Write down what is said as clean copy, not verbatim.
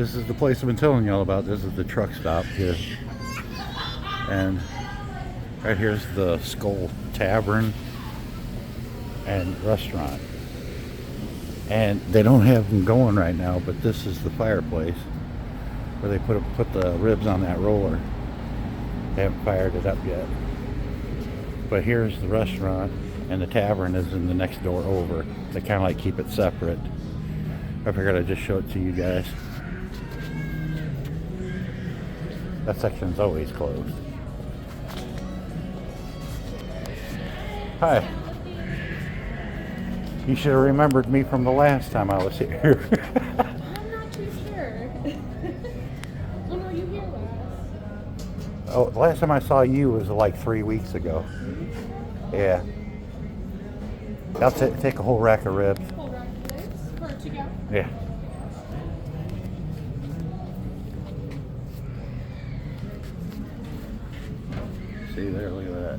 This is the place I've been telling y'all about. This is the truck stop here. And right here's the Skol Tavern and restaurant. And they don't have them going right now, but this is the fireplace where they put the ribs on that roller. They haven't fired it up yet. But here's the restaurant, and the tavern is in the next door over. They kind of like keep it separate. I figured I'd just show it to you guys. That section's always closed. Hi. You should have remembered me from the last time I was here. I'm not too sure. When were you here last? Oh, the last time I saw you was like 3 weeks ago. Yeah. I'll take a whole rack of ribs. Whole rack of ribs for to go? Yeah. See there, look at that.